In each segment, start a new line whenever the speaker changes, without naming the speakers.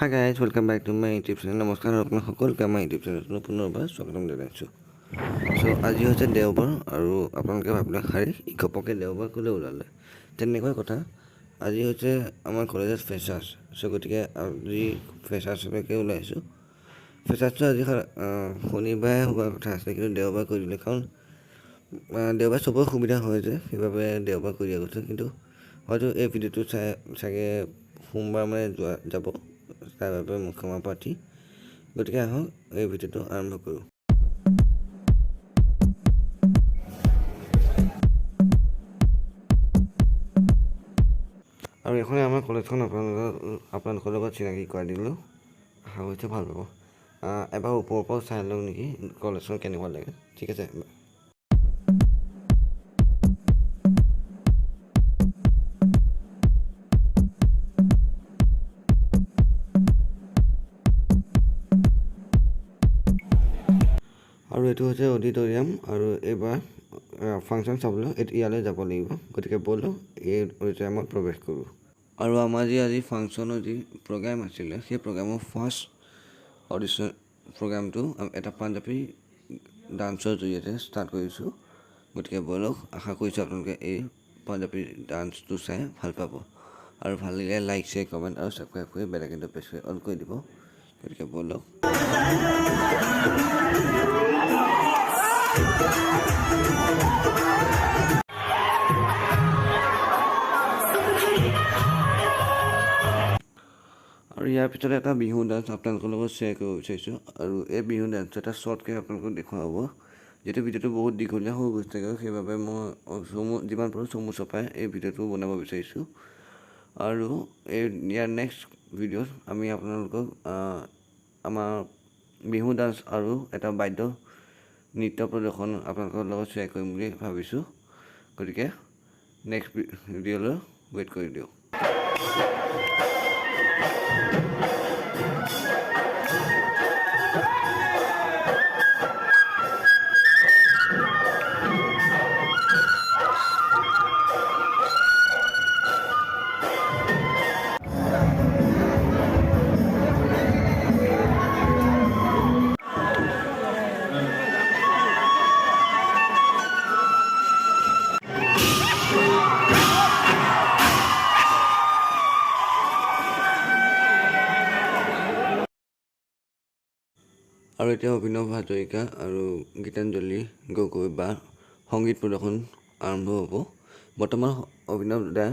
Hi guys, welcome back to my YouTube channel. নমস্কাৰ আপোনাক সকলোকে আমাৰ YouTube চেনেলটো পুনৰবাৰ স্বাগতম জনাইছোঁ। আজি হৈছে দেওবাৰ আৰু আপোনালোকে ভাবিলে শাৰী ঘপকে দেওবাৰ ক'লৈ ওলালে তেনেকুৱা কথা। আজি হৈছে আমাৰ কলেজত ফ্ৰেছাৰ্ছ। গতিকে আজি ফ্ৰেছাৰ্ছলৈকে ওলাইছোঁ। ফ্ৰেছাৰ্ছটো আজি শনিবাৰে হোৱাৰ কথা আছে, কিন্তু দেওবাৰ কৰি দিলে, কাৰণ দেওবাৰ চবৰে সুবিধা হয় যে, সেইবাবে দেওবাৰ কৰি দিয়া গৈছে। কিন্তু হয়তো এই ভিডিঅ'টো চাগে সোমবাৰ মানে যাব, তাৰ বাবে মোক ক্ষমা প্ৰাৰ্থী। গতিকে আহক এই ভিডিঅ'টো আৰম্ভ কৰোঁ। আৰু এইখনে আমাৰ কলেজখন আপোনালোকৰ লগত চিনাকি কৰাই দিলোঁ। আশা কৰিছোঁ ভাল পাব। এবাৰ ওপৰৰ পৰা চাই লওঁ নেকি কলেজখন কেনেকুৱা লাগে। ঠিক আছে। আৰু এইটো হৈছে অডিটৰিয়াম, আৰু এইবাৰ ফাংচন চাবলৈ ইয়ালৈ যাব লাগিব। গতিকে ব'লক এই অডিটৰিয়ামত প্ৰৱেশ কৰোঁ। আৰু আমাৰ আজি ফাংচনৰ যি প্ৰগ্ৰাম আছিলে, সেই প্ৰগ্ৰামৰ ফাৰ্ষ্ট অডিশ্যন প্ৰগ্ৰামটো এটা পাঞ্জাৱী ডান্সৰ জৰিয়তে ষ্টাৰ্ট কৰিছোঁ। গতিকে ব'লক, আশা কৰিছোঁ আপোনালোকে এই পাঞ্জাৱী ডান্সটো চাই ভাল পাব। আৰু ভাল লাগিলে লাইক, শ্বেয়াৰ, কমেণ্ট আৰু ছাবস্ক্ৰাইব কৰি বেল আইকনটো প্ৰেছ কৰি অল কৰি দিব। গতিকে ব'লক। আৰু ইয়াৰ পিছতে এটা বিহু ডান্স আপোনালোকৰ লগত শ্বেয়াৰ কৰিব বিচাৰিছোঁ। আৰু এই বিহু ডান্স এটা শ্বৰ্টকৈ আপোনালোকক দেখুওৱা হ'ব। যিহেতু ভিডিঅ'টো বহুত দীঘলীয়া হৈ গৈছে, সেইবাবে মই যিমান পাৰোঁ চমু চপাই এই ভিডিঅ'টো বনাব বিচাৰিছোঁ। আৰু ইয়াৰ নেক্সট ভিডিঅ'ত আমি আপোনালোকক আমাৰ বিহু ডান্স আৰু এটা বাদ্য নৃত্য প্ৰদৰ্শন আপোনালোকৰ লগত শ্বেয়াৰ কৰিম বুলি ভাবিছোঁ। গতিকে নেক্সট ভিডিঅ'লৈ ৱেইট কৰি দিয়ক। আৰু এতিয়া অভিনৱ হাজৰিকা আৰু গীতাঞ্জলি গগৈ বা সংগীত প্ৰদৰ্শন আৰম্ভ হ'ব। বৰ্তমান অভিনৱ দাই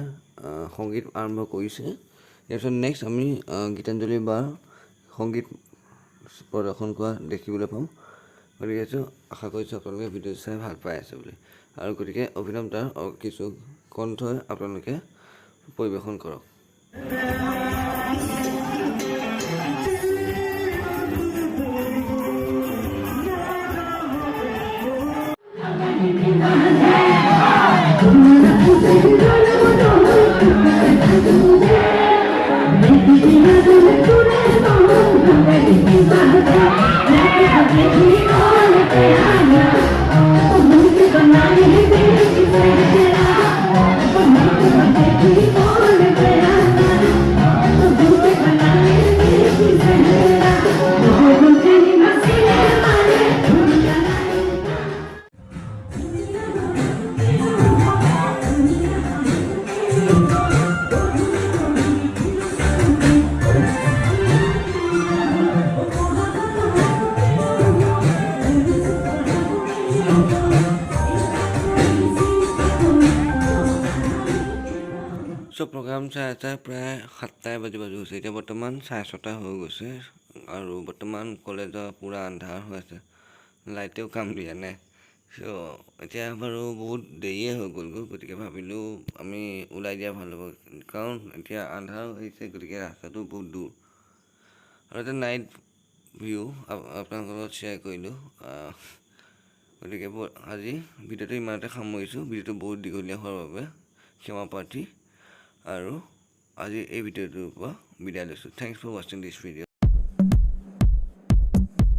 সংগীত আৰম্ভ কৰিছে। ইয়াৰ পিছত নেক্সট আমি গীতাঞ্জলি বা সংগীত প্ৰদৰ্শন কৰা দেখিবলৈ পাম। গতিকে আশা কৰিছোঁ আপোনালোকে ভিডিঅ' চাই ভাল পাই আছে বুলি। আৰু গতিকে অভিনৱ দাৰ কিছু কণ্ঠই আপোনালোকে পৰিৱেশন কৰক। প্ৰগ্ৰাম চাই প্ৰায় 7টাই বাজি গৈছে। এতিয়া বৰ্তমান 6:30 হৈ গৈছে। আৰু বৰ্তমান কলেজৰ পূৰা আন্ধাৰ হৈ আছে, লাইটেও কাম দিয়া নাই। এতিয়া বাৰু বহুত দেৰিয়ে হৈ গ'লগৈ। গতিকে ভাবিলোঁ আমি ওলাই দিয়া ভাল হ'ব, কাৰণ এতিয়া আন্ধাৰ হৈছে। গতিকে ৰাস্তাটো বহুত দূৰ, আৰু এটা নাইট ভিউ আপোনালোকৰ লগত শ্বেয়াৰ কৰিলোঁ। গতিকে আজি ভিডিঅ'টো ইমানতে সামৰিছোঁ। ভিডিঅ'টো বহুত দীঘলীয়া হোৱাৰ বাবে ক্ষমা প্ৰাৰ্থী। আৰু আজি এই ভিডিঅ'টোৰ পৰা বিদায় লৈছোঁ। থেংকছ ফৰ ৱাচিং দিছ ভিডিঅ'।